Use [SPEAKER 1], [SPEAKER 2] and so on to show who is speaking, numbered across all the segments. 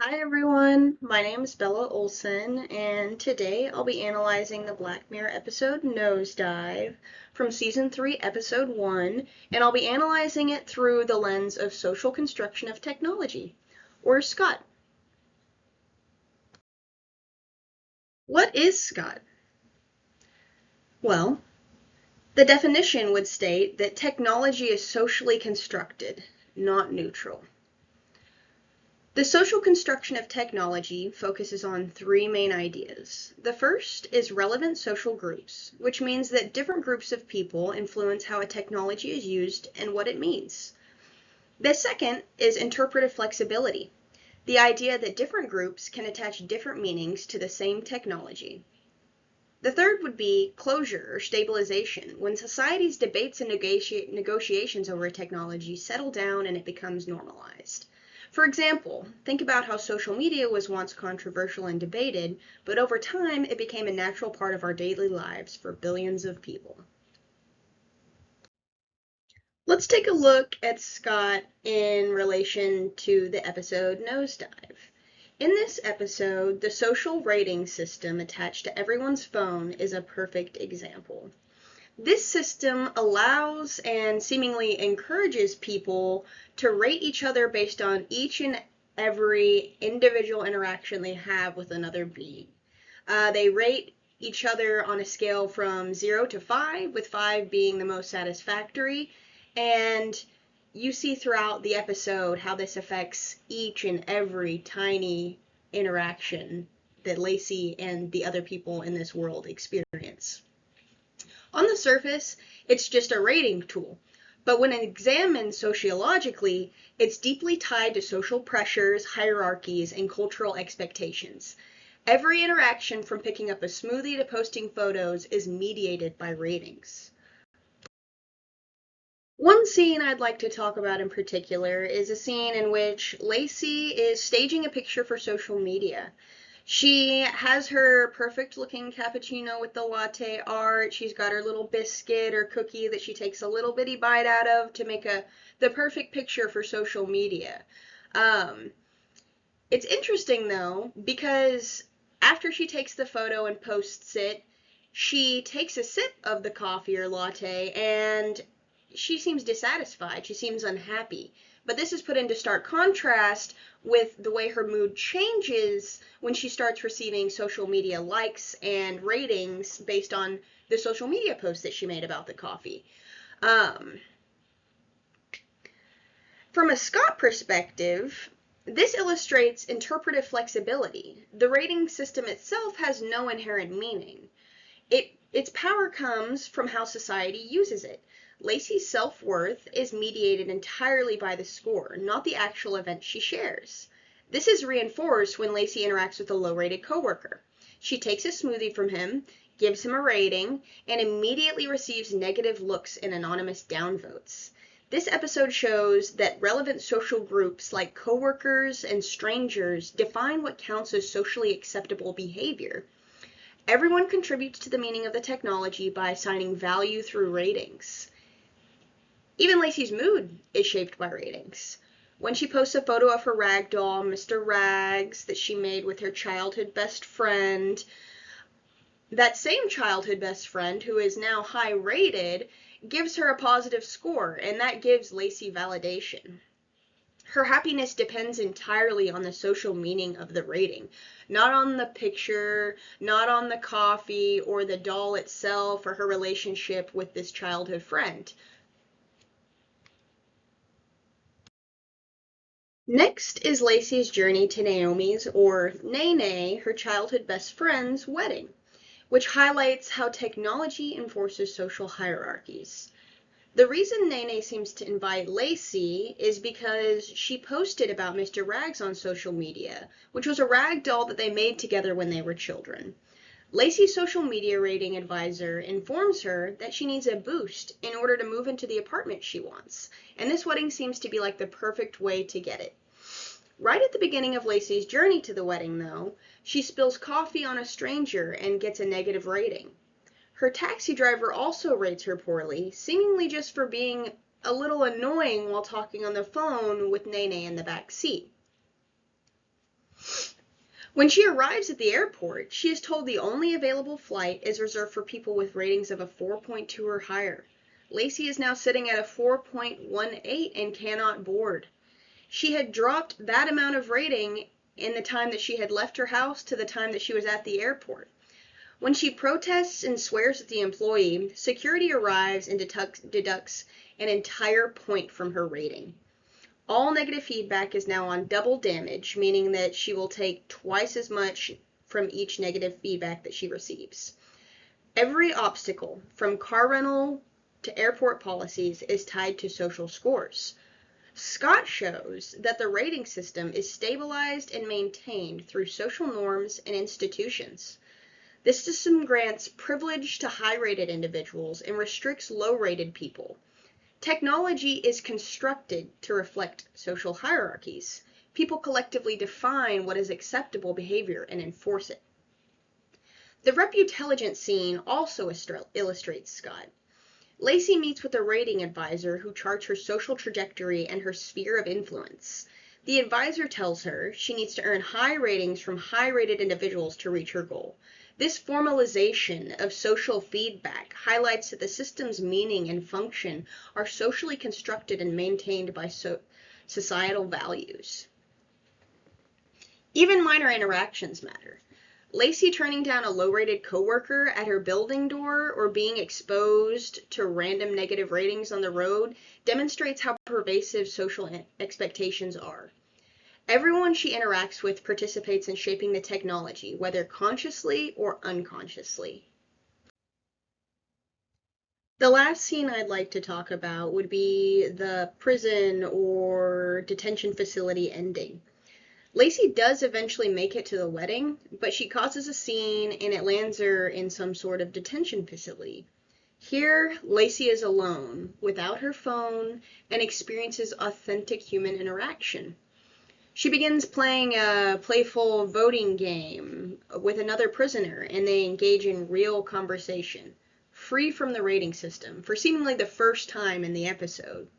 [SPEAKER 1] Hi everyone, my name is Bella Olson, and today I'll be analyzing the Black Mirror episode Nosedive from Season 3, Episode 1, and I'll be analyzing it through the lens of social construction of technology, or SCOT. What is SCOT? Well, the definition would state that technology is socially constructed, not neutral. The social construction of technology focuses on three main ideas. The first is relevant social groups, which means that different groups of people influence how a technology is used and what it means. The second is interpretive flexibility, the idea that different groups can attach different meanings to the same technology. The third would be closure or stabilization, when society's debates and negotiations over technology settle down and it becomes normalized. For example, think about how social media was once controversial and debated, but over time it became a natural part of our daily lives for billions of people. Let's take a look at Scott in relation to the episode Nosedive. In this episode, the social rating system attached to everyone's phone is a perfect example. This system allows and seemingly encourages people to rate each other based on each and every individual interaction they have with another being. They rate each other on a scale from 0 to 5, with 5 being the most satisfactory, and you see throughout the episode how this affects each and every tiny interaction that Lacey and the other people in this world experience. On the surface, it's just a rating tool, but when examined sociologically, it's deeply tied to social pressures, hierarchies, and cultural expectations. Every interaction from picking up a smoothie to posting photos is mediated by ratings. One scene I'd like to talk about in particular is a scene in which Lacey is staging a picture for social media. She has her perfect looking cappuccino with the latte art. She's got her little biscuit or cookie that she takes a little bitty bite out of to make the perfect picture for social media. Um, it's interesting though, because after she takes the photo and posts it, she takes a sip of the coffee or latte and she seems dissatisfied. She seems unhappy. But this is put into stark contrast with the way her mood changes when she starts receiving social media likes and ratings based on the social media posts that she made about the coffee. Um, from a Scott perspective, this illustrates interpretive flexibility. The rating system itself has no inherent meaning. Its power comes from how society uses it. Lacey's self-worth is mediated entirely by the score, not the actual event she shares. This is reinforced when Lacey interacts with a low-rated coworker. She takes a smoothie from him, gives him a rating, and immediately receives negative looks and anonymous downvotes. This episode shows that relevant social groups like coworkers and strangers define what counts as socially acceptable behavior. Everyone contributes to the meaning of the technology by assigning value through ratings. Even Lacey's mood is shaped by ratings. When she posts a photo of her rag doll, Mr. Rags, that she made with her childhood best friend, that same childhood best friend, who is now high rated, gives her a positive score, and that gives Lacey validation. Her happiness depends entirely on the social meaning of the rating, not on the picture, not on the coffee or the doll itself or her relationship with this childhood friend. Next is Lacey's journey to Naomi's, or Nene, her childhood best friend's, wedding, which highlights how technology enforces social hierarchies. The reason Nene seems to invite Lacey is because she posted about Mr. Rags on social media, which was a rag doll that they made together when they were children. Lacey's social media rating advisor informs her that she needs a boost in order to move into the apartment she wants, and this wedding seems to be like the perfect way to get it. Right at the beginning of Lacey's journey to the wedding, though, she spills coffee on a stranger and gets a negative rating. Her taxi driver also rates her poorly, seemingly just for being a little annoying while talking on the phone with Nene in the back seat. When she arrives at the airport, she is told the only available flight is reserved for people with ratings of a 4.2 or higher. Lacey is now sitting at a 4.18 and cannot board. She had dropped that amount of rating in the time that she had left her house to the time that she was at the airport. When she protests and swears at the employee, security arrives and deducts an entire point from her rating. All negative feedback is now on double damage, meaning that she will take twice as much from each negative feedback that she receives. Every obstacle, from car rental to airport policies, is tied to social scores. Scott shows that the rating system is stabilized and maintained through social norms and institutions. This system grants privilege to high-rated individuals and restricts low-rated people. Technology is constructed to reflect social hierarchies. People collectively define what is acceptable behavior and enforce it. The Reputelligence scene also illustrates Scott. Lacey meets with a rating advisor who charts her social trajectory and her sphere of influence. The advisor tells her she needs to earn high ratings from high-rated individuals to reach her goal. This formalization of social feedback highlights that the system's meaning and function are socially constructed and maintained by societal values. Even minor interactions matter. Lacey turning down a low-rated coworker at her building door or being exposed to random negative ratings on the road demonstrates how pervasive social expectations are. Everyone she interacts with participates in shaping the technology, whether consciously or unconsciously. The last scene I'd like to talk about would be the prison or detention facility ending. Lacey does eventually make it to the wedding, but she causes a scene and it lands her in some sort of detention facility. Here, Lacey is alone, without her phone, and experiences authentic human interaction. She begins playing a playful voting game with another prisoner, and they engage in real conversation, free from the rating system, for seemingly the first time in the episode.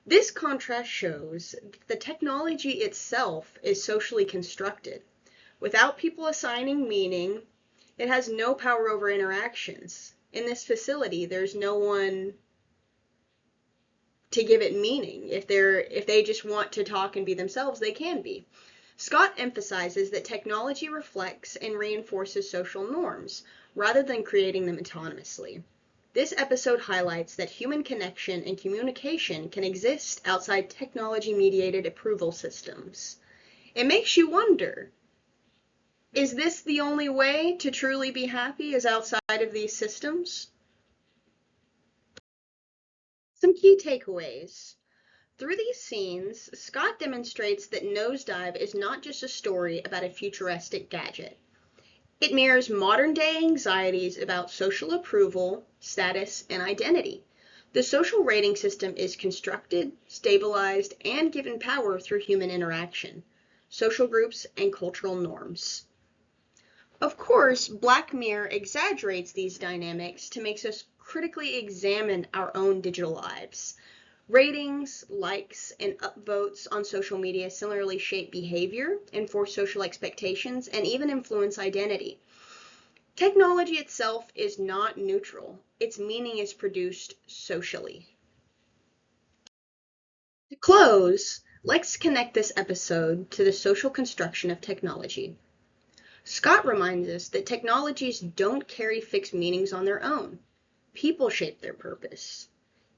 [SPEAKER 1] This contrast shows that the technology itself is socially constructed. Without people assigning meaning, it has no power over interactions. In this facility, there's no one to give it meaning. If they just want to talk and be themselves, they can be. Scott emphasizes that technology reflects and reinforces social norms, rather than creating them autonomously. This episode highlights that human connection and communication can exist outside technology-mediated approval systems. It makes you wonder, is this the only way to truly be happy, is outside of these systems? Some key takeaways. Through these scenes, Scott demonstrates that Nosedive is not just a story about a futuristic gadget. It mirrors modern-day anxieties about social approval, status, and identity. The social rating system is constructed, stabilized, and given power through human interaction, social groups, and cultural norms. Of course, Black Mirror exaggerates these dynamics to make us critically examine our own digital lives. Ratings, likes, and upvotes on social media similarly shape behavior, enforce social expectations, and even influence identity. Technology itself is not neutral. Its meaning is produced socially. To close, let's connect this episode to the social construction of technology. Scott reminds us that technologies don't carry fixed meanings on their own. People shape their purpose.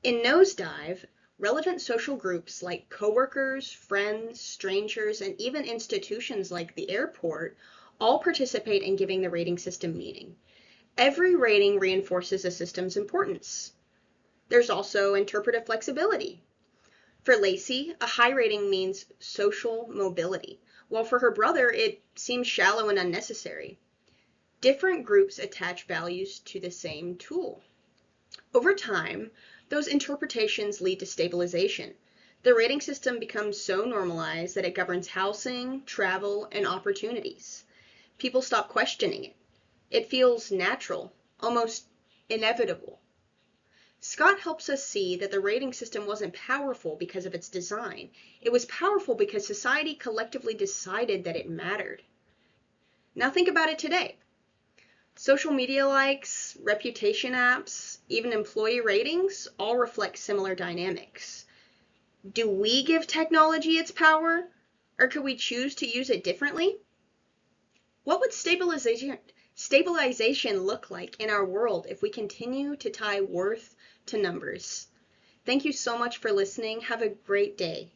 [SPEAKER 1] In Nosedive, relevant social groups like coworkers, friends, strangers, and even institutions like the airport all participate in giving the rating system meaning. Every rating reinforces a system's importance. There's also interpretive flexibility. For Lacey, a high rating means social mobility, while for her brother it seems shallow and unnecessary. Different groups attach values to the same tool. Over time, those interpretations lead to stabilization. The rating system becomes so normalized that it governs housing, travel, and opportunities. People stop questioning it. It feels natural, almost inevitable. Scott helps us see that the rating system wasn't powerful because of its design. It was powerful because society collectively decided that it mattered. Now think about it today. Social media likes, reputation apps, even employee ratings all reflect similar dynamics. Do we give technology its power, or could we choose to use it differently? What would stabilization look like in our world if we continue to tie worth to numbers? Thank you so much for listening. Have a great day.